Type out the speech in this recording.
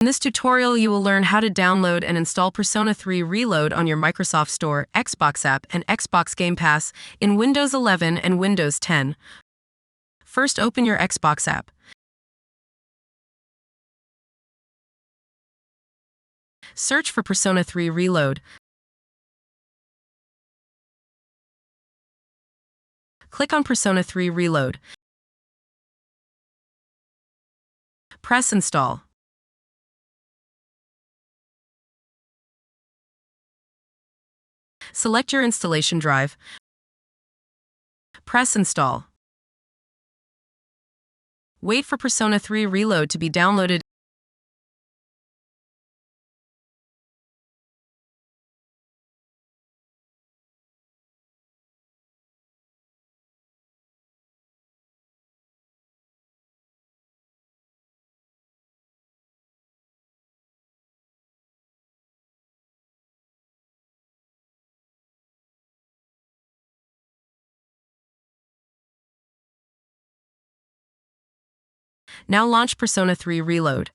In this tutorial, you will learn how to download and install Persona 3 Reload on your Microsoft Store, Xbox app, and Xbox Game Pass in Windows 11 and Windows 10. First, open your Xbox app. Search for Persona 3 Reload. Click on Persona 3 Reload. Press Install. Select your installation drive. Press Install. Wait for Persona 3 Reload to be downloaded. Now launch Persona 3 Reload.